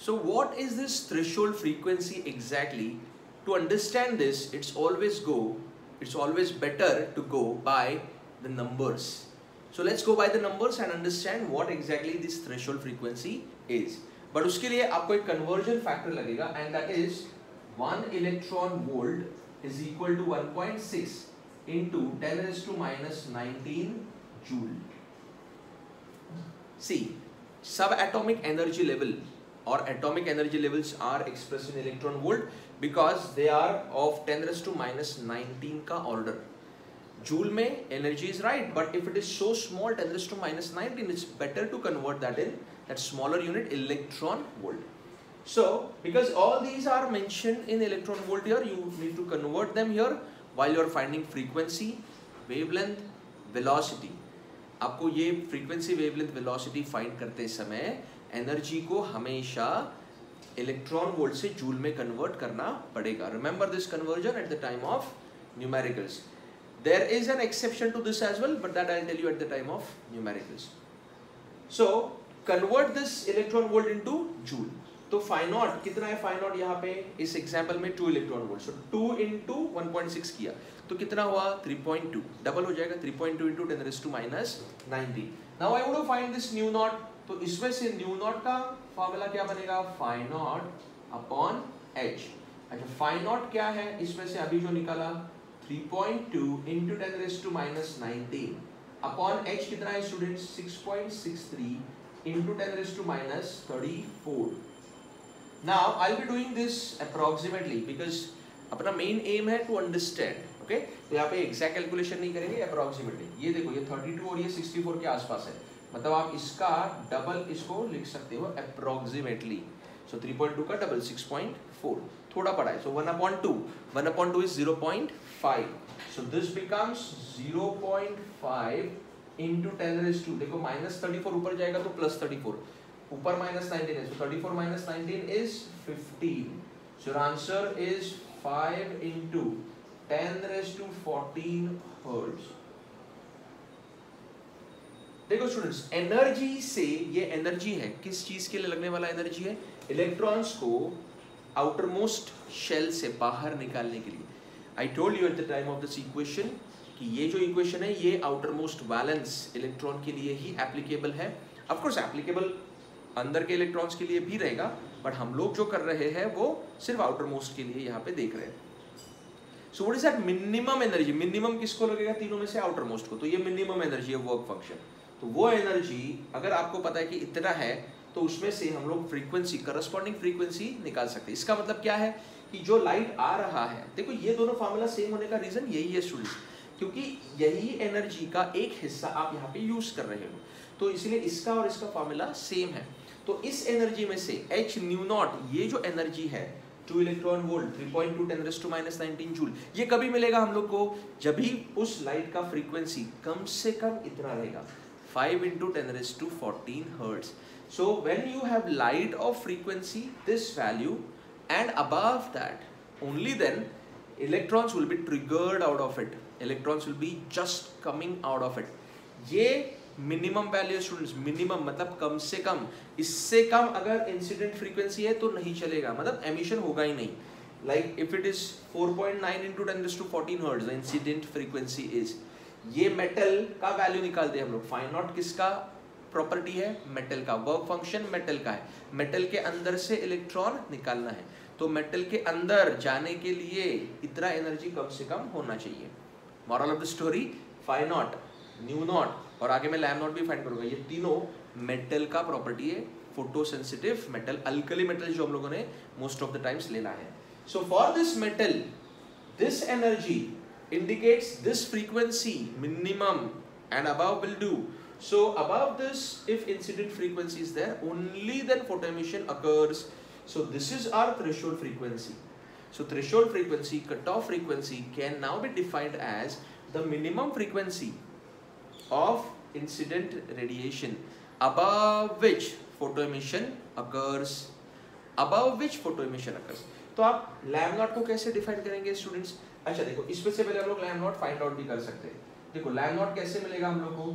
So what is this threshold frequency exactly? To understand this, it's always better to go by the numbers. So let's go by the numbers and understand what exactly this threshold frequency is. But उसके लिए आपको एक conversion factor लगेगा, and that is 1 electron volt is equal to 1.6 into 10 raised to minus 19 joule. See, subatomic energy level or atomic energy levels are expressed in electron volt because they are of 10 raised to minus 19 का order. Joule में energy is right, but if it is so small 10 raised to minus 19, it's better to convert that in that smaller unit, electron volt. So because all these are mentioned in electron volt here, you need to convert them here while you are finding frequency, wavelength, velocity. आपको ये frequency, wavelength, velocity find करते समय energy को हमेशा electron volt से joule में convert करना पड़ेगा. Remember this conversion at the time of numericals. There is an exception to this as well, but that I will tell you at the time of numericals. So convert this electron volt into joule. तो phi naught कितना है? Phi not यहाँ पे इस example में 2 electron volt. सो 2 into 1.6 किया तो कितना हुआ? 3.2. डबल हो जाएगा. 3.2 into 10 raised to minus 19. Now I want to find this nu naught. तो इसमें से न्यू नॉट का फॉर्मूला क्या बनेगा? Phi naught upon H. अच्छा, फाई नॉट क्या है? इसमें से अभी जो निकाला 3.2 into 10 raised to minus 19 upon H कितना है students? 6.63 into 10 raised to minus 34. Now I'll be doing this approximately because अपना मेन एम है टू अंडरस्टैंड. ओके, तो यहाँ पे एग्जैक्ट कैलकुलेशन नहीं करेंगे, अप्रोक्सीमेटली. ये देखो, ये 32 और ये 64 के आसपास है, मतलब आप इसका डबल इसको लिख सकते हो अप्रोक्सीमेटली. सो 3.2 का डबल 6.4. थोड़ा पड़ा है. सो 1/2. 1/2 is 0.5. So this becomes 0.5 into 10 raised to, देखो माइनस 34 ऊपर जाएगा तो प्लस 34, ऊपर माइनस 19 है. सो 34 minus 19 is 15. So your answer is 5 into 10 raised to 14 hertz. देखो स्टूडेंट्स, एनर्जी से, ये एनर्जी है किस चीज के लिए लगने वाला एनर्जी है? इलेक्ट्रॉन्स को आउटर मोस्ट शेल से बाहर निकालने के लिए. I told you at the time of this equation कि ये जो इक्वेशन है ये आउटर मोस्ट बैलेंस इलेक्ट्रॉन के लिए ही एप्लीकेबल है. ऑफ कोर्स एप्लीकेबल अंदर के इलेक्ट्रॉन्स के लिए भी रहेगा, बट हम लोग जो कर रहे हैं वो सिर्फ आउटर मोस्ट के लिए यहाँ पे देख रहे हैं. सो what is that minimum energy? Minimum किसको लगेगा? तीनों में से आउटर मोस्ट को. तो ये मिनिमम एनर्जी है, वर्क फंक्शन. तो वो एनर्जी अगर आपको पता है कि इतना है तो उसमें से हम लोग फ्रीक्वेंसी, करस्पॉन्डिंग फ्रीक्वेंसी निकाल सकते हैं. इसका मतलब क्या है कि जो लाइट आ रहा है, देखो ये दोनों फार्मूला सेम होने का रीजन यही है स्टूडेंट्स, क्योंकि यही एनर्जी का एक हिस्सा आप यहाँ पे यूज कर रहे हो, तो इसलिए इसका और इसका फार्मूला सेम है. तो इस एनर्जी में से एच न्यू नॉट, ये जो एनर्जी है 2 electron volt 3.2 10 raised to minus 19 joule, ये कभी मिलेगा हम लोग को? जब भी उस लाइट का फ्रीक्वेंसी कम से कम इतना रहेगा, 5 into 10 raised to 14 hertz. So when you have light of frequency this value and above that, only then electrons will be triggered out of it. Electrons will be just coming out of it. ये minimum value students, minimum मतलब कम से कम. इससे कम अगर incident frequency है तो नहीं चलेगा, मतलब एमिशन होगा ही नहीं. Like if it is 4.9 into 10 raised to 14 hertz, the incident frequency is. ये मेटल का वैल्यू निकालते हैं हम लोग. फाई नॉट किसका प्रॉपर्टी है? मेटल का. वर्क फंक्शन मेटल का है. मेटल के अंदर से इलेक्ट्रॉन निकालना है, तो मेटल के अंदर जाने के लिए इतना एनर्जी कम से कम होना चाहिए. Moral of the story, phi naught, nu naught और आगे मैं लैम नॉट भी फाइंड करूंगा, ये तीनों मेटल का प्रॉपर्टी है. फोटोसेंसिटिव मेटल, अल्कली मेटल जो हम लोगों ने मोस्ट ऑफ द टाइम्स लेना है. So for this metal, this energy indicates this frequency minimum and above will do. So above this, if incident frequency is there, only then photoemission occurs. So this is our threshold frequency. So threshold frequency, cutoff frequency can now be defined as the minimum frequency of incident radiation above which photoemission occurs. Above which photoemission occurs. तो आप lamb not को कैसे define करेंगे students? अच्छा देखो, इसमें से पहले हम लोग लैम नॉट फाइंड आउट भी कर सकते हैं. देखो लैम नॉट कैसे मिलेगा हम लोग को?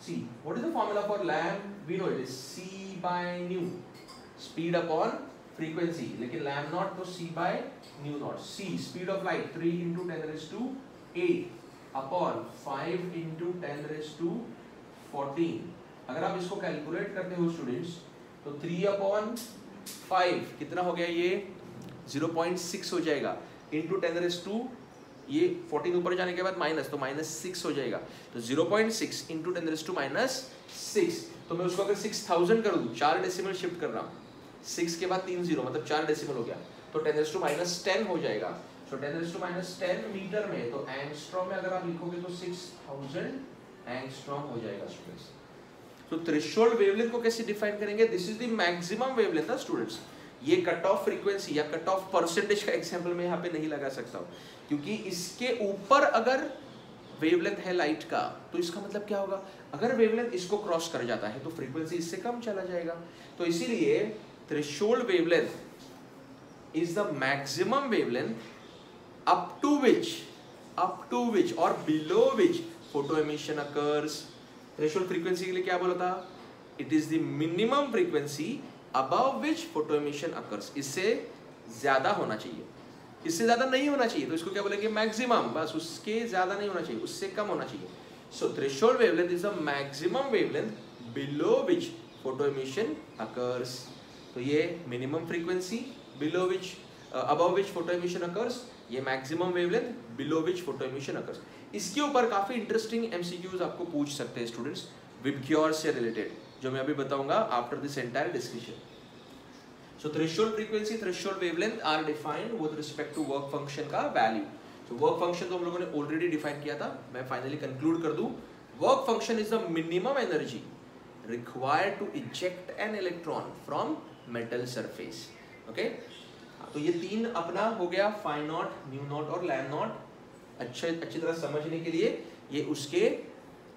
See, what is the formula for lambda? We know it is C by nu. Speed upon frequency, लेकिन लैम्डा नॉट तो c by nu naught. c speed of light 3 into 10⁸ upon 5 into 10⁻14। अगर आप इसको कैलकुलेट करते हो students तो 3/5 कितना हो गया, ये 0.6 हो जाएगा, इंटू 10⁻, ये 14 ऊपर जाने के बाद माइनस, तो -6 हो जाएगा। तो 0.6 इंटू 10⁻⁻6, तो मैं उसको अगर 6000 कर दूं, 4 डेसिमल शिफ्ट कर रहा हूँ, 6 के बाद 3 0 मतलब 4 डेसिमल हो गया, तो 10⁻10 हो जाएगा। तो 10⁻10 मीटर में, तो एंगस्ट्रॉम में अगर आप लिखोगे तो 6000 एंगस्ट्रॉम हो जाएगा स्टूडेंट्स। तो थ्रेशोल्ड वेवलेंथ को कैसे डिफाइन करेंगे? This is the maximum wavelength है स्टूडेंट्स। ये कट ऑफ फ्रीक्वेंसी या कट ऑफ परसेंटेज का एग्जांपल मैं यहाँ पे नहीं लगा सकता हूँ, क्योंकि इसके ऊपर अगर वेवलेंथ है लाइट का, तो इसका मतलब क्या होगा, अगर वेवलेंथ इसको क्रॉस कर जाता है तो फ्रीक्वेंसी इससे कम चला जाएगा। तो इसीलिए threshold wavelength is the maximum wavelength up to which or below which photo emission occurs। Threshold frequency के लिए क्या बोला था? It is the minimum frequency above which photo emission occurs। इससे ज्यादा होना चाहिए, इससे ज्यादा नहीं होना चाहिए, तो इसको क्या बोलेंगे? मैक्सिमम। बस उसके ज्यादा नहीं होना चाहिए, उससे कम होना चाहिए। So threshold wavelength is the maximum wavelength below which photo emission occurs. तो ये minimum frequency, below which above which photo emission occurs, ये maximum wavelength, below which photo emission occurs. इसके ऊपर काफी इंटरेस्टिंग एमसीक्यूज आपको पूछ सकते हैं स्टूडेंट्स, विबग्योर से रिलेटेड, जो मैं अभी बताऊंगा after this entire discussion. So threshold frequency, threshold wavelength are defined with respect to work function का वैल्यू। तो वर्क फंक्शन तो हम लोगों ने ऑलरेडी डिफाइन किया था, मैं फाइनली कंक्लूड कर दूं। Work function is the minimum energy required to eject an electron from metal surface. Okay, तो ये तीन अपना हो गया, फाई नॉट, म्यू नॉट और लैम नॉट। अच्छी तरह समझने के लिए ये उसके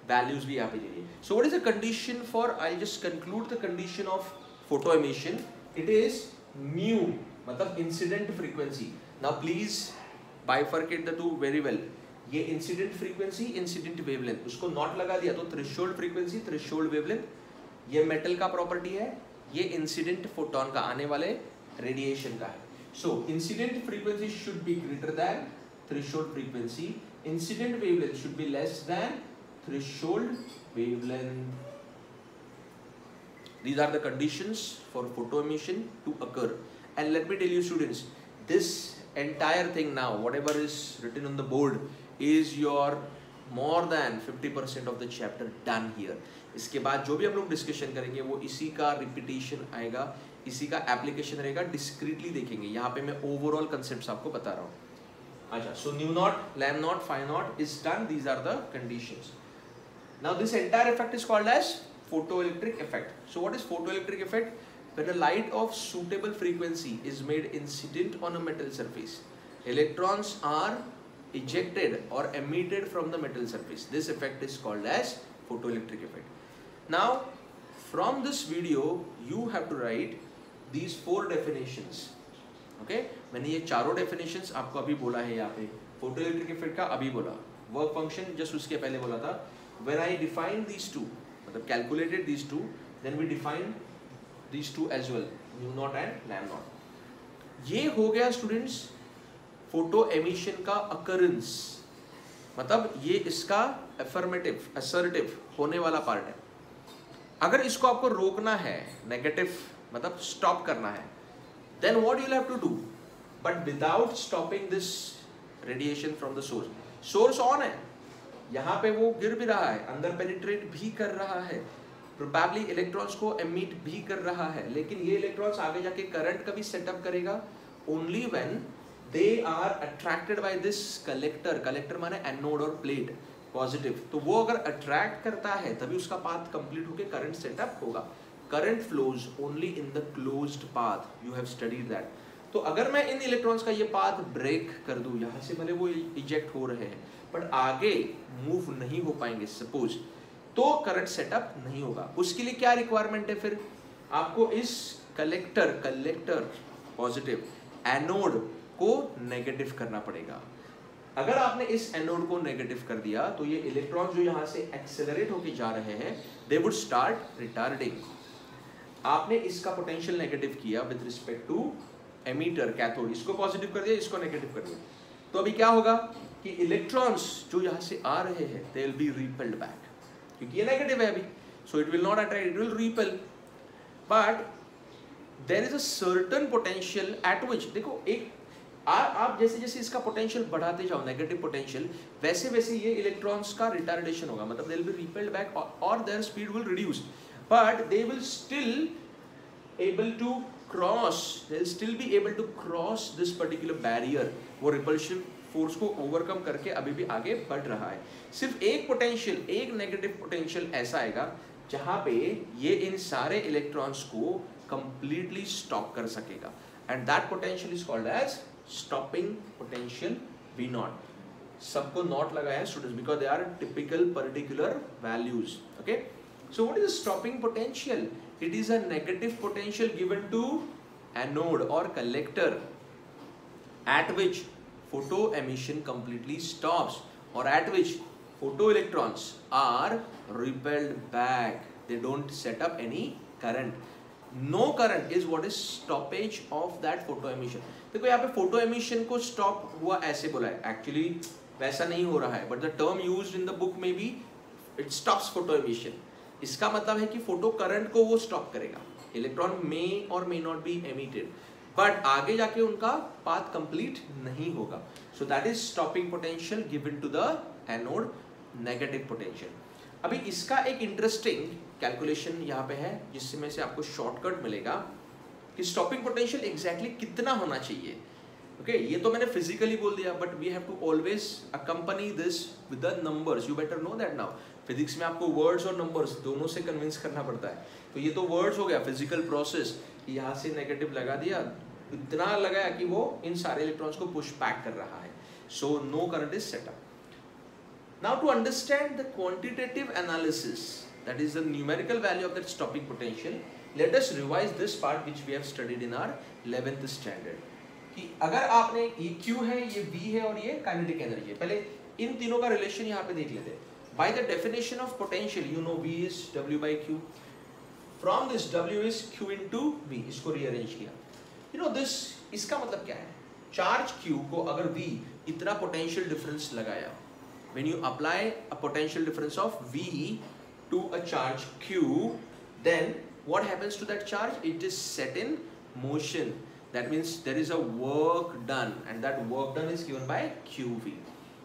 वैल्यूज भी यहाँ पे दे दिए। So what is the condition for, I just conclude the condition of photo emission. It is mu, मतलब incident frequency. Now please bifurcate the two very well. ये इंसिडेंट फ्रीक्वेंसी, इंसिडेंट वेवलेंथ, उसको naught लगा दिया तो threshold frequency, threshold wavelength. ये metal का property है, ये इंसिडेंट फोटोन का, आने वाले रेडिएशन का है। So incident frequency should be greater than threshold frequency. Incident wavelength should be less than threshold wavelength. These are the conditions for photo emission to occur. And let me tell you students, this entire thing now, whatever is written on the board, is your more than 50% of the chapter done here. इसके बाद जो भी हम लोग discussion करेंगे वो इसी का रिपीटेशन आएगा, इसी का एप्लीकेशन रहेगा, डिस्क्रीटली देखेंगे। यहाँ पे मैं ओवरऑल कंसेप्ट्स आपको बता रहा हूँ। अच्छा, so nu naught, lambda naught, phi naught is done, these are the conditions. Now this entire effect is called as photoelectric effect. So what is photoelectric effect? When a light of suitable frequency is made incident on a metal surface, electrons are ejected or emitted from the metal surface. This effect is called as photoelectric effect. Now from this video you have to write these 4 definitions. Okay, मैंने ये चारों definitions आपको अभी बोला है यहाँ पे। photoelectric effect का अभी बोला, work function just उसके पहले बोला था। When I define these two, मतलब calculated these two, then we define these two as well, mu naught and lambda naught. ये हो गया स्टूडेंट्स फोटो एमिशन का occurrence, मतलब ये इसका affirmative, assertive होने वाला पार्ट है। अगर इसको आपको रोकना है, नेगेटिव मतलब स्टॉप करना है, then what you'll have to do, but without stopping this radiation from the source. source on है, यहाँ पे वो गिर भी रहा है, अंदर पेनिट्रेट भी कर रहा है, प्रोबेबली इलेक्ट्रॉन्स को एमिट भी कर रहा है, लेकिन ये इलेक्ट्रॉन्स आगे जाके करंट का भी सेटअप करेगा only when they are attracted by this collector. Collector माने एनोड और प्लेट पॉजिटिव, तो वो अगर अट्रैक्ट करता है तभी उसका पाथ कंप्लीट होके करंट सेटअप होगा। Current flows only in the closed path, you have studied that. तो अगर मैं इन इलेक्ट्रॉन्स का ये पाथ ब्रेक कर दूं, यहाँ से भले वो इजेक्ट हो रहे हैं बट आगे मूव नहीं हो पाएंगे सपोज, तो करंट सेटअप नहीं होगा। उसके लिए क्या रिक्वायरमेंट है फिर, आपको इस कलेक्टर पॉजिटिव, एनोड को नेगेटिव करना पड़ेगा। अगर आपने इस एनोड को नेगेटिव कर दिया तो ये इलेक्ट्रॉन जो यहाँ से एक्सेलरेट होके जा रहे हैं, दे वुड स्टार्ट रिटार्डिंग। आपने इसका पोटेंशियल नेगेटिव किया with respect to emitter cathode, इसको पॉजिटिव कर दिया, इसको नेगेटिव कर दिया, तो अभी क्या होगा कि इलेक्ट्रॉन्स जो यहाँ से आ रहे हैं they will be repelled back, क्योंकि ये नेगेटिव है अभी, so it will not attract, it will repel, but there is a certain potential at which, देखो एक आप जैसे जैसे इसका पोटेंशियल बढ़ाते जाओ नेगेटिव पोटेंशियल, वैसे वैसे ये इलेक्ट्रॉन्स का रिटार्डेशन होगा, मतलब they will be repelled back और their speed will reduce, but they will still able to cross, they'll still be able to cross this particular barrier, वो repulsion force को overcome करके अभी भी आगे बढ़ रहा है। सिर्फ एक पोटेंशियल, एक नेगेटिव पोटेंशियल ऐसा आएगा जहाँ पे ये इन सारे इलेक्ट्रॉन्स को completely stop कर सकेगा, and that potential is called as stopping potential V naught. सबको नॉट लगाया है students because they are typical particular values. Okay, so what is the stopping potential? It is a negative potential given to anode or collector at which photo emission completely stops, or at which photoelectrons are repelled back, they don't set up any current. No current is what is stoppage of that photo emission. देखो यहाँ पे photo emission को stop हुआ ऐसे बोला है, actually वैसा नहीं हो रहा है, but the term used in the book may be it stops photo emission. इसका मतलब है कि फोटो करंट को वो स्टॉप करेगा, इलेक्ट्रॉन में और may not be emitted, but आगे जाके उनका पाथ कंप्लीट नहीं होगा, so that is stopping potential given to the anode negative potential. अभी इसका एक इंटरेस्टिंग कैलकुलेशन यहाँ पे है जिसमें से आपको शॉर्टकट मिलेगा कि स्टॉपिंग पोटेंशियल एग्जैक्टली कितना होना चाहिए। ओके, ये तो मैंने फिजिकली बोल दिया, but we have to always accompany this with the numbers, you better know that now. Physics में आपको वर्ड्स और नंबर्स दोनों से कन्विंस करना पड़ता है, तो ये तो वर्ड्स हो गया फिजिकल प्रोसेस, यहाँ से नेगेटिव लगा दिया, इतना लगाया कि वो इन सारे इलेक्ट्रॉन्स को पुश बैक कर रहा है, so no current is set up. Now to understand the quantitative analysis, that is the numerical value of that stopping potential, let us revise this part which we have studied in our 11th standard. कि अगर आपने ये Q है, ये V है और ये kinetic energy है, पहले इन तीनों का रिलेशन यहाँ पे देख लेते हैं। By the definition of potential, you know V is W by Q. From this W is Q into V. इसको rearrange किया। You know this, इसका मतलब क्या है? Charge Q को अगर V इतना potential difference लगाया, when you apply a potential difference of V to a charge Q, then what happens to that charge? It is set in motion. That means there is a work done, and that work done is given by QV.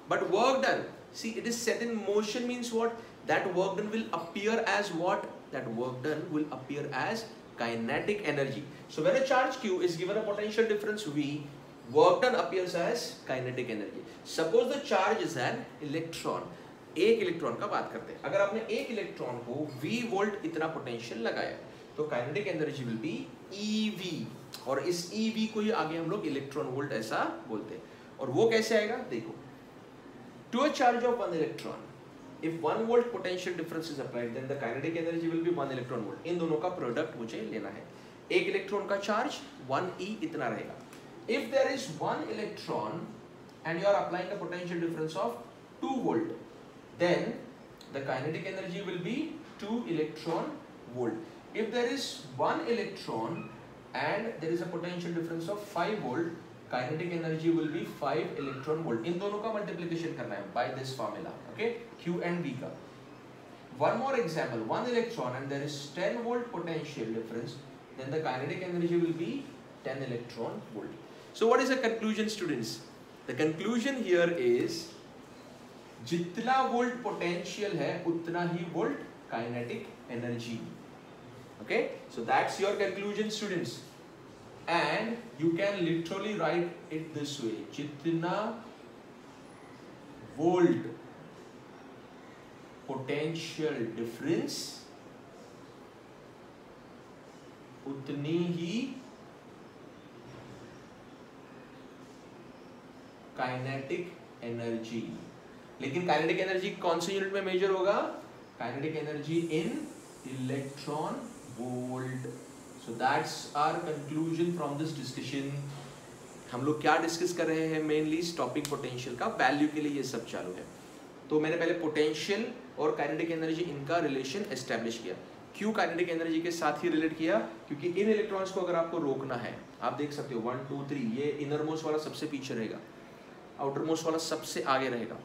But work done, see, it is set in motion means what? That work done will appear as what? That work done will appear as kinetic energy. So when a charge Q is given a potential difference V, work done appears as kinetic energy. Suppose the charge is an electron. एक electron का बात करते हैं, अगर आपने एक electron को V volt इतना पोटेंशियल लगाया, तो kinetic energy will be EV, और इस EV को ही आगे हम लोग इलेक्ट्रॉन वोल्ट ऐसा बोलते हैं। और वो कैसे आएगा देखो, to a charge of 1 electron, if 1 volt potential difference is applied, then the kinetic energy will be 1 electron volt. इन दोनों का प्रोडक्ट मुझे लेना है। एक इलेक्ट्रॉन का चार्ज 1e इतना रहेगा। If there is 1 electron and you are applying a potential difference of 2 volt, then the kinetic energy will be 2 electron volt. If there is 1 electron and there is a potential difference of 5 volt, kinetic energy will be 5 electron volt. इन दोनों का multiplication करना है by this formula, okay? Q and V का। One more example, 1 electron and there is 10 volt potential difference, then the kinetic energy will be 10 electron volt. So what is the conclusion, students? The conclusion here is जितना volt potential है उतना ही volt kinetic energy. Okay, so that's your conclusion, students, and you can literally write it this way: जितना volt potential difference उतनी ही kinetic energy. लेकिन kinetic energy कौन से unit में मेजर होगा? Kinetic energy in electron volt. So that's our conclusion from this discussion. हम लोग क्या डिस्कस कर रहे हैं? मेनली स्टॉपिंग पोटेंशियल का वैल्यू के लिए ये सब चालू है। तो मैंने पहले पोटेंशियल और काइनेटिक एनर्जी इनका रिलेशन एस्टेब्लिश किया। क्यों काइनेटिक एनर्जी के साथ ही रिलेट किया? क्योंकि इन इलेक्ट्रॉन्स को अगर आपको रोकना है, आप देख सकते हो 1 2 3, ये इनर मोस्ट वाला सबसे पीछे रहेगा, आउटर मोस्ट वाला सबसे आगे रहेगा।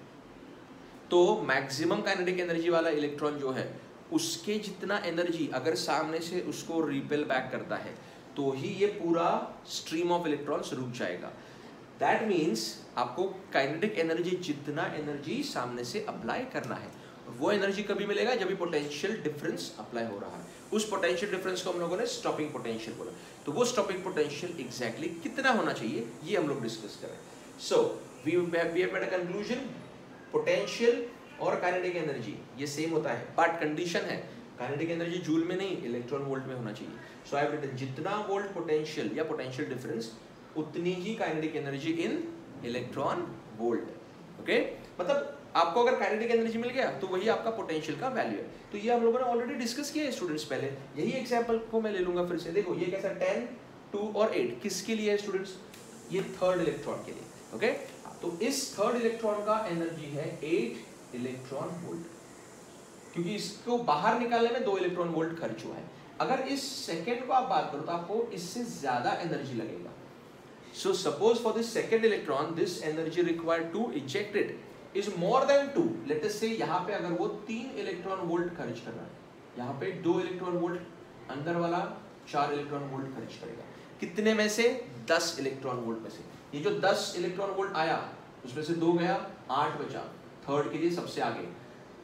तो मैक्सिमम काइनेटिक एनर्जी वाला इलेक्ट्रॉन जो है उसके जितना एनर्जी अगर सामने से उसको रिपेल बैक करता है तो ही ये पूरा स्ट्रीम ऑफ इलेक्ट्रॉन्स रुक जाएगा। दैट मीन्स आपको काइनेटिक एनर्जी जितना एनर्जी सामने से अप्लाई करना है, वो एनर्जी कभी मिलेगा जब भी पोटेंशियल डिफरेंस अप्लाई हो रहा है। उस पोटेंशियल डिफरेंस को हम लोगों ने स्टॉपिंग पोटेंशियल बोला। तो वो स्टॉपिंग पोटेंशियल एग्जैक्टली कितना होना चाहिए ये हम लोग डिस्कस करें। So we have made a conclusion, potential और काइनेटिक एनर्जी ये सेम होता है, बट कंडीशन है काइनेटिक एनर्जी जूल में नहीं, इलेक्ट्रॉन वोल्ट में होना चाहिए। सो आई हैव रिटन जितना वोल्ट पोटेंशियल या पोटेंशियल डिफरेंस उतनी ही kinetic energy in electron volt. Okay, मतलब आपको अगर काइनेटिक एनर्जी मिल गया तो वही आपका पोटेंशियल का वैल्यू है। तो ये हम लोगों ने ऑलरेडी डिस्कस किया है स्टूडेंट्स पहले। यही एग्जांपल को मैं ले लूंगा फिर से। देखो ये कैसा 10 2 और 8 किसके लिए है स्टूडेंट्स? ये थर्ड इलेक्ट्रॉन के लिए। ओके, तो इस थर्ड इलेक्ट्रॉन का एनर्जी है 8 इलेक्ट्रॉन वोल्ट, क्योंकि इसको बाहर निकालने में 2 इलेक्ट्रॉन वोल्ट खर्च हुआ है। अगर इस सेकेंड को आप बात करो तो आपको इससे ज्यादा एनर्जी लगेगा। So suppose for this second electron this energy required to eject it is more than 2। Let us say यहाँ पे अगर वो 3 इलेक्ट्रॉन वोल्ट खर्च कर रहा है, यहाँ पे 2 इलेक्ट्रॉन वोल्ट, अंदर वाला 4 इलेक्ट्रॉन वोल्ट खर्च करेगा। कितने में से? 10 इलेक्ट्रॉन वोल्ट में से। ये जो 10 इलेक्ट्रॉन वोल्ट आया उसमें से 2 गया, 8 बचा, थर्ड के लिए सबसे आगे।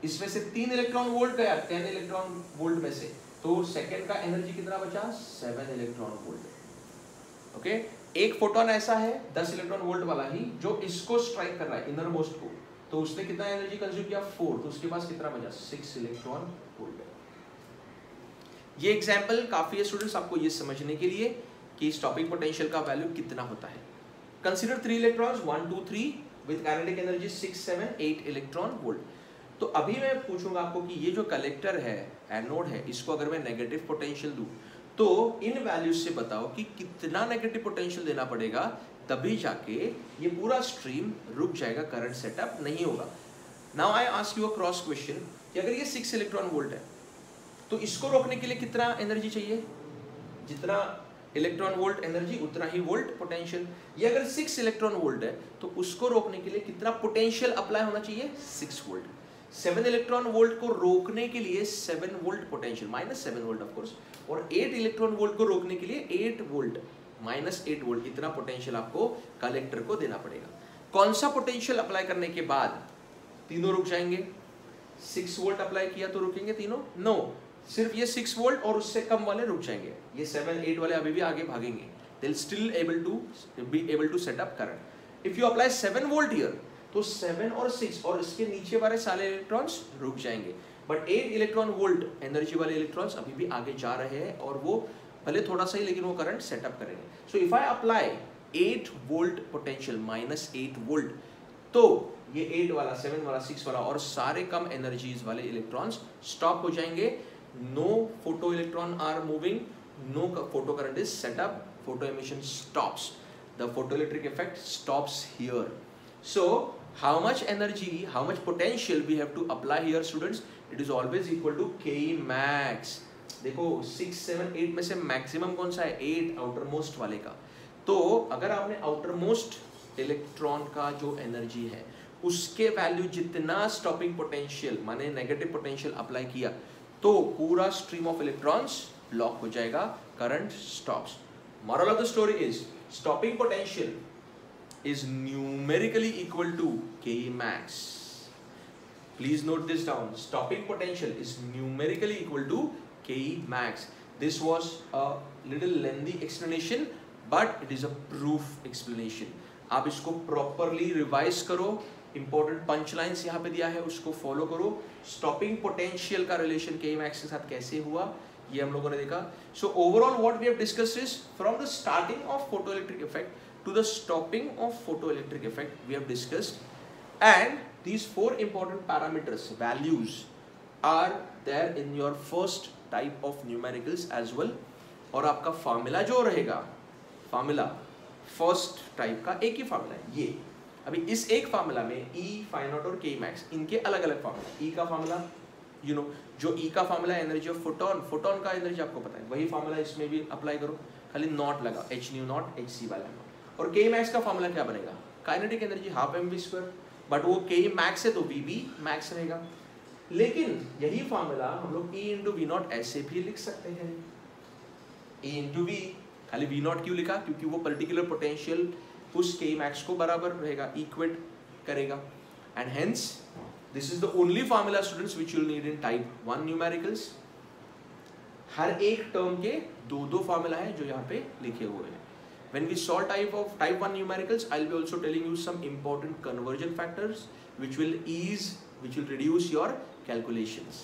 इसमें से 3 इलेक्ट्रॉन वोल्ट गया 10 इलेक्ट्रॉन वोल्ट में से, तो सेकेंड का एनर्जी कितना बचा? 7 इलेक्ट्रॉन वोल्ट। ओके, एक फोटोन ऐसा है 10 इलेक्ट्रॉन वोल्ट वाला ही जो इसको स्ट्राइक कर रहा है इनर मोस्ट को, तो उसने कितना एनर्जी कंज्यूम किया? 4, तो उसके पास कितना बचा? 6 इलेक्ट्रॉन वोल्ट। ये एग्जांपल काफी है स्टूडेंट्स आपको ये समझने के लिए कि स्टॉपिंग पोटेंशियल का वैल्यू कितना होता है। Consider 3 electrons 1 2 3 with kinetic energy 6 7 8 electron volt. तो अभी मैं पूछूंगा आपको कि ये जो कलेक्टर है, एनोड है, इसको अगर मैं नेगेटिव पोटेंशियल दूं तो इन वैल्यूज से बताओ कि कितना नेगेटिव पोटेंशियल देना पड़ेगा तभी जाके ये पूरा स्ट्रीम रुक जाएगा, करंट सेटअप नहीं होगा। Now I ask you a cross question कि अगर ये 6 इलेक्ट्रॉन वोल्ट है तो इसको रोकने के लिए कितना एनर्जी चाहिए? जितना इलेक्ट्रॉन वोल्ट एनर्जी उतना ही वोल्ट पोटेंशियल। ये अगर 6 इलेक्ट्रॉन वोल्ट है तो उसको रोकने के लिए कितना पोटेंशियल अप्लाई होना चाहिए? 6 वोल्ट। 7 इलेक्ट्रॉन वोल्ट को रोकने के लिए 7 volt potential, -7 volt of course, और 8 इलेक्ट्रॉन वोल्ट को रोकने के लिए 8 वोल्ट, -8 वोल्ट, इतना पोटेंशियल आपको कलेक्टर को देना पड़ेगा। कौन सा पोटेंशियल अप्लाई करने के बाद तीनों रुक जाएंगे? 6 वोल्ट अप्लाई किया तो रुकेंगे तीनों? नो, सिर्फ ये 6 वोल्ट और उससे कम वाले रुक जाएंगे। ये 7 8 वाले अभी भी आगे भागेंगे। They'll still be able to set up current. If you apply 7 volt here, तो 7 और 6 और इसके नीचे वाले सारे इलेक्ट्रॉन्स रुक जाएंगे। बट 8 इलेक्ट्रॉन वोल्ट एनर्जी वाले इलेक्ट्रॉन्स अभी भी आगे जा रहे हैं और वो भले थोड़ा सा ही लेकिन वो करंट सेटअप करेंगे। So if I apply 8 volt potential -8 volt, तो ये 8 वाला 7 वाला 6 वाला और सारे कम एनर्जीज वाले इलेक्ट्रॉन्स स्टॉप हो जाएंगे। No photo electron are moving, no photo current is set up, photo emission stops, the photoelectric effect stops here. So how much energy, how much potential we have to apply here students? It is always equal to K max. देखो 6 7 8 में से maximum कौन सा है? 8 outer most वाले का। तो अगर आपने आउटर मोस्ट इलेक्ट्रॉन का जो एनर्जी है उसके वैल्यू जितना स्टॉपिंग पोटेंशियल माने नेगेटिव पोटेंशियल अप्लाई किया तो पूरा स्ट्रीम ऑफ इलेक्ट्रॉन्स ब्लॉक हो जाएगा, current stops. Moral of the story is stopping potential is numerically equal to K max. Please note this down. Stopping potential is numerically equal to K max. This was a little lengthy explanation, but it is a proof explanation. आप इसको properly revise करो, important punchlines यहाँ पे दिया है उसको follow करो। Stopping potential का relation K max के साथ कैसे हुआ ये हम लोगों ने देखा। So overall what we have discussed is from the starting of photoelectric effect to the stopping of photoelectric effect we have discussed, and these 4 important parameters values are there in your first type of numericals as well। और आपका formula जो रहेगा, formula first type का एक ही formula है ये। अभी इस एक फार्मूला में E, फाइ नॉट और K मैक्स इनके अलग अलग फार्मूला। E का फार्मूला यू नो जो ई का फॉर्मूला है एनर्जी ऑफ फोटोन, फोटोन का एनर्जी आपको पता है, वही फॉर्मूला इसमें भी अप्लाई करो, खाली नॉट लगा, H nu naught H C वाला नॉट। और के मैक्स का फॉर्मूला क्या बनेगा, kinetic energy half M V square, but वो के मैक्स है तो वी बी मैक्स रहेगा। लेकिन यही फॉर्मूला हम लोग ई इंटू वी नॉट ऐसे भी लिख सकते हैं, ई इंटू वी, खाली वी नॉट क्यों लिखा, क्योंकि वो पर्टिकुलर पोटेंशियल उस के मैक्स को बराबर रहेगा, इक्वेट करेगा। And hence this is the only formula students which you'll need in type 1 numericals. हर एक टर्म के दो फॉर्मूला है जो यहाँ पे लिखे हुए हैं। When we solve type 1 numericals, I'll be also telling you some important conversion factors which will reduce your calculations.